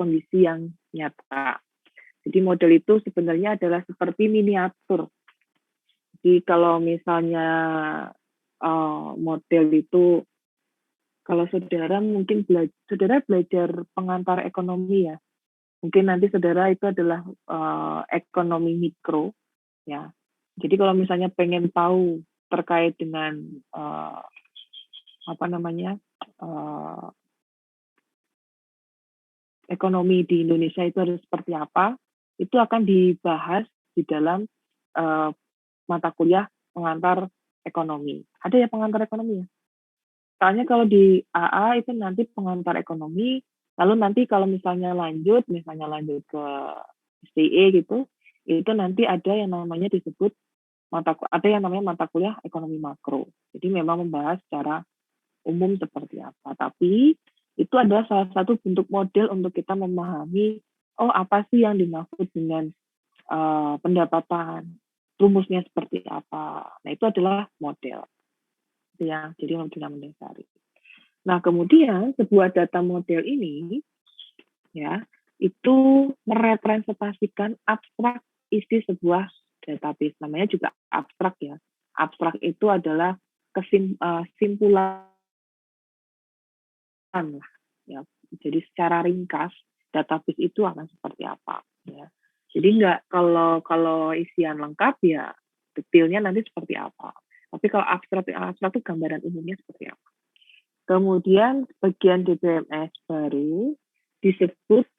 kondisi yang nyata. Jadi model itu sebenarnya adalah seperti miniatur. Jadi kalau misalnya model itu, kalau saudara mungkin saudara belajar pengantar ekonomi ya, mungkin nanti saudara itu adalah ekonomi mikro ya. Jadi kalau misalnya pengen tahu terkait dengan ekonomi di Indonesia itu harus seperti apa, itu akan dibahas di dalam mata kuliah pengantar ekonomi. Ada ya pengantar ekonomi ya? Soalnya kalau di AA itu nanti pengantar ekonomi, lalu nanti kalau misalnya lanjut ke STE gitu, itu nanti ada yang namanya disebut mata kuliah ekonomi makro. Jadi memang membahas secara umum seperti apa. Tapi itu adalah salah satu bentuk model untuk kita memahami, oh apa sih yang dimaksud dengan pendapatan, rumusnya seperti apa. Nah itu adalah model. Ya, jadi model mendasari. Nah kemudian sebuah data model ini ya itu merepresentasikan abstrak isi sebuah database. Namanya juga abstrak ya. Abstrak itu adalah kesimpulan lah ya. Jadi secara ringkas database itu akan seperti apa ya. Jadi nggak kalau isian lengkap ya detailnya nanti seperti apa. Tapi kalau abstrak itu gambaran umumnya seperti apa. Kemudian bagian DBMS baru disebut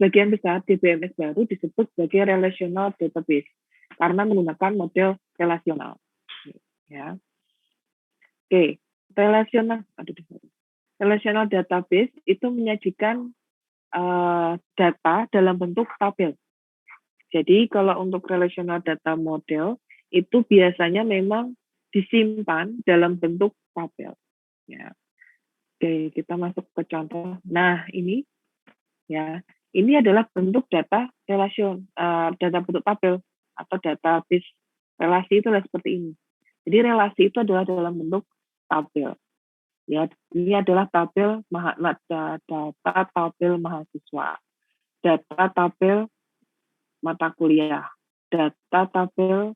sebagian besar DBMS baru disebut sebagai relational database karena menggunakan model relasional. Ya. Oke, relational database itu menyajikan data dalam bentuk tabel. Jadi kalau untuk relational data model itu biasanya memang disimpan dalam bentuk tabel. Ya. Oke, kita masuk ke contoh. Nah, ini ya, ini adalah bentuk data data bentuk tabel atau database relasi itu adalah seperti ini. Jadi relasi itu adalah dalam bentuk tabel. Ya, ini adalah tabel data tabel mahasiswa, data tabel mata kuliah, data tabel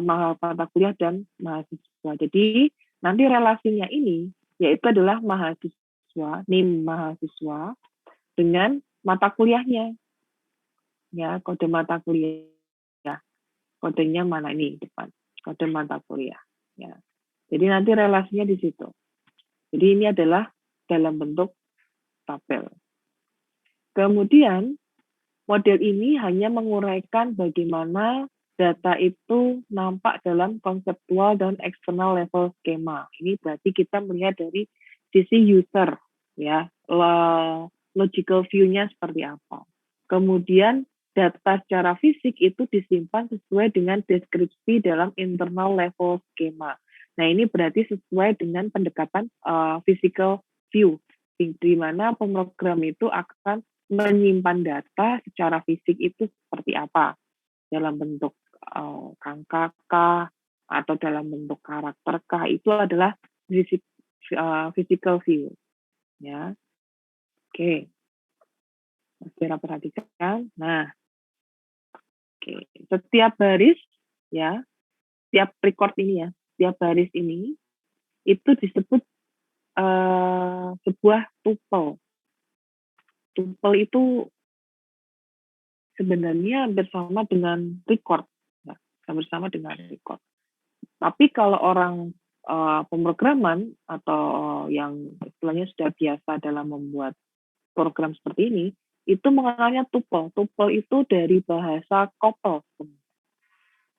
mata kuliah dan mahasiswa. Jadi nanti relasinya ini yaitu adalah mahasiswa, NIM mahasiswa dengan mata kuliahnya. Ya, kode mata kuliah. Kodenya mana ini depan? Kode mata kuliah. Ya. Jadi nanti relasinya di situ. Jadi ini adalah dalam bentuk tabel. Kemudian model ini hanya menguraikan bagaimana data itu nampak dalam konseptual dan external level skema. Ini berarti kita melihat dari sisi user, ya, logical view-nya seperti apa. Kemudian data secara fisik itu disimpan sesuai dengan deskripsi dalam internal level skema. Nah ini berarti sesuai dengan pendekatan physical view, di mana pemrogram itu akan menyimpan data secara fisik itu seperti apa dalam bentuk angka kah atau dalam bentuk karakter kah, itu adalah physical view ya. Oke, segera perhatikan. Nah, oke, setiap baris ya, setiap record ini ya, setiap baris ini itu disebut sebuah tuple. Tuple itu sebenarnya bersama dengan record, ya, bersama dengan record. Tapi kalau orang pemrograman atau yang istilahnya sudah biasa dalam membuat program seperti ini, itu mengenalnya tuple. Tuple itu dari bahasa couple.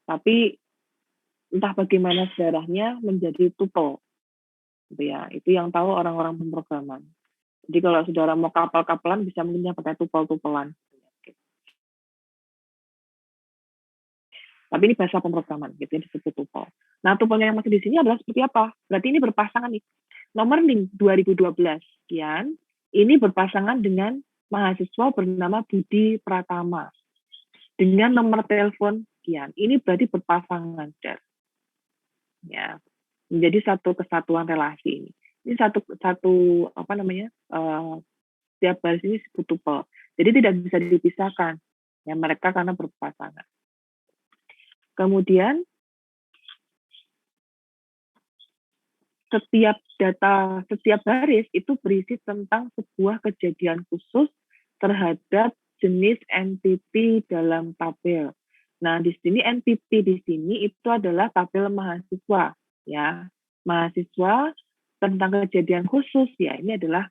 Tapi entah bagaimana sejarahnya menjadi tuple. Gitu ya. Itu yang tahu orang-orang pemrograman. Jadi kalau saudara mau kapal-kapalan bisa mungkin pakai tupel-tupelan. Tapi ini bahasa pemrograman, gitu ya, disebut tuple. Nah, tupelnya yang masih di sini adalah seperti apa? Berarti ini berpasangan nih. Nomor link 2012, sekian. Ini berpasangan dengan mahasiswa bernama Budi Pratama. Dengan nomor telepon, sekian. Ini berarti berpasangan, ya. Menjadi satu kesatuan relasi ini. Ini satu setiap baris ini disebut tuple. Jadi tidak bisa dipisahkan. Ya, mereka karena berpasangan. Kemudian setiap baris itu berisi tentang sebuah kejadian khusus terhadap jenis entity dalam tabel. Nah, di sini entity di sini itu adalah tabel mahasiswa, ya. Mahasiswa tentang kejadian khusus, ya ini adalah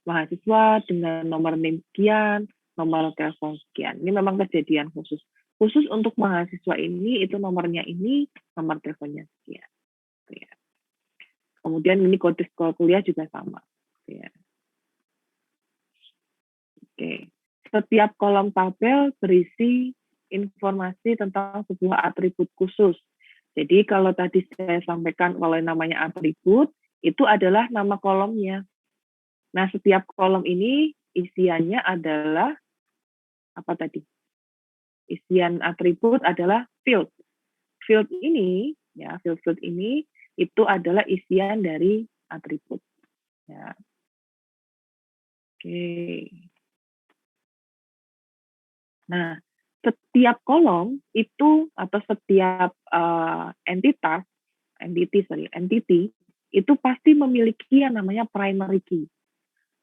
mahasiswa dengan nomor NIM sekian, nomor telepon sekian. Ini memang kejadian khusus. Khusus untuk mahasiswa ini, itu nomornya ini, nomor teleponnya sekian. Ya. Kemudian ini kode sekolah kuliah juga sama. Ya. Oke. Setiap kolom tabel berisi informasi tentang sebuah atribut khusus. Jadi kalau tadi saya sampaikan kalau namanya atribut, itu adalah nama kolomnya. Nah, setiap kolom ini isiannya adalah apa tadi? Isian atribut adalah field. Field ini, ya, field ini itu adalah isian dari atribut. Ya. Oke. Nah, setiap kolom itu atau setiap entity itu pasti memiliki yang namanya primary key.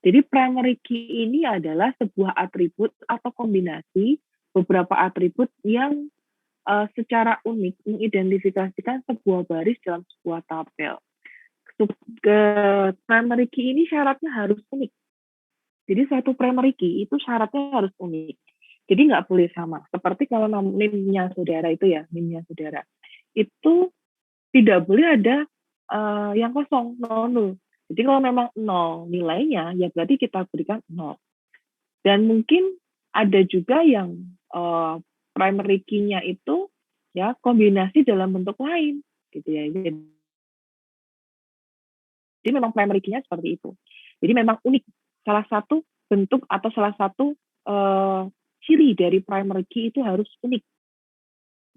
Jadi primary key ini adalah sebuah atribut atau kombinasi beberapa atribut yang secara unik mengidentifikasikan sebuah baris dalam sebuah tabel. Primary key ini syaratnya harus unik. Jadi satu primary key itu syaratnya harus unik. Jadi nggak boleh sama. Seperti kalau NIM-nya saudara itu ya, NIM-nya saudara. Itu tidak boleh ada yang kosong, 0. Jadi kalau memang 0 nilainya, ya berarti kita berikan 0. Dan mungkin ada juga yang primary key-nya itu ya kombinasi dalam bentuk lain, gitu ya. Jadi memang primary key-nya seperti itu. Jadi memang unik. Salah satu bentuk atau salah satu ciri dari primary key itu harus unik.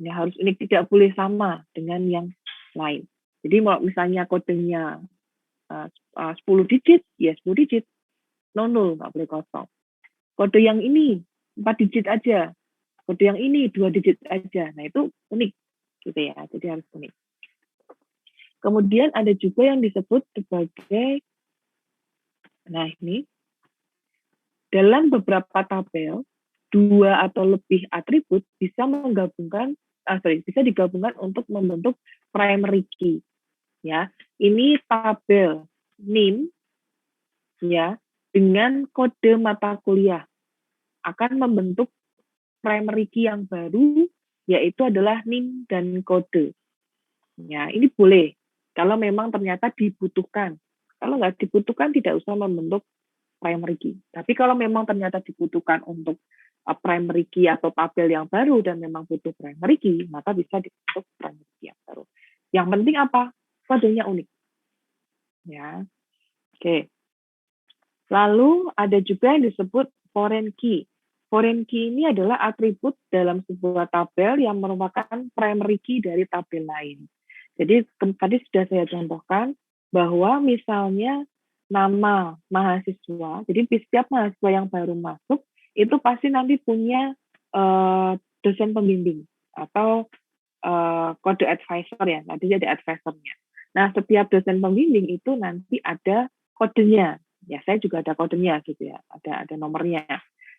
Ya, harus unik, tidak boleh sama dengan yang lain. Jadi misalnya kodenya 10 digit, ya 10 digit. 00, nggak boleh kosong. Kode yang ini 4 digit aja. Kode yang ini 2 digit aja. Nah, itu unik. Gitu ya, jadi harus unik. Kemudian ada juga yang disebut sebagai, nah ini, dalam beberapa tabel, 2 atau lebih atribut bisa digabungkan untuk membentuk primary key. Ya, ini tabel NIM ya dengan kode mata kuliah akan membentuk primary key yang baru, yaitu adalah NIM dan kode. Ya, ini boleh kalau memang ternyata dibutuhkan. Kalau nggak dibutuhkan, tidak usah membentuk primary key. Tapi kalau memang ternyata dibutuhkan untuk primary key atau tabel yang baru dan memang butuh primary key, maka bisa dibentuk primary key yang baru. Yang penting apa? Kodenya unik. Ya, oke. Lalu ada juga yang disebut foreign key. Foreign key ini adalah atribut dalam sebuah tabel yang merupakan primary key dari tabel lain. Jadi tadi sudah saya contohkan bahwa misalnya nama mahasiswa, jadi setiap mahasiswa yang baru masuk itu pasti nanti punya dosen pembimbing atau kode advisor ya, nanti ada advisornya. Nah, setiap dosen pembimbing itu nanti ada kodenya. Ya, saya juga ada kodenya gitu ya, ada nomornya.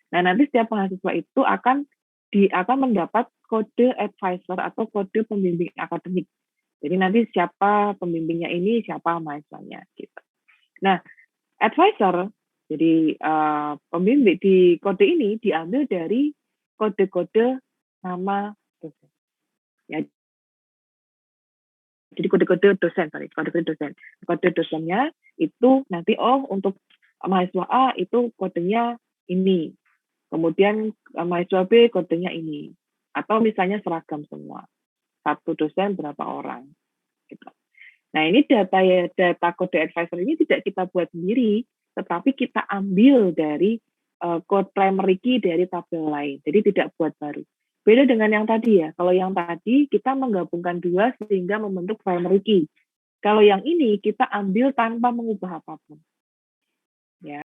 Nah, nanti setiap mahasiswa itu akan mendapat kode advisor atau kode pembimbing akademik. Jadi nanti siapa pembimbingnya ini, siapa mahasiswanya gitu. Nah, advisor, jadi pembimbing di kode ini diambil dari kode-kode nama dosen. Ya, jadi kode-kode dosen, kode-kode dosen. Kode dosennya itu nanti untuk mahasiswa A itu kodenya ini. Kemudian mahasiswa B kodenya ini. Atau misalnya seragam semua. Satu dosen berapa orang. Gitu. Nah, ini data kode advisor ini tidak kita buat sendiri, tetapi kita ambil dari code primary key dari tabel lain. Jadi tidak buat baru. Beda dengan yang tadi ya. Kalau yang tadi kita menggabungkan dua sehingga membentuk primary key. Kalau yang ini kita ambil tanpa mengubah apapun. ya.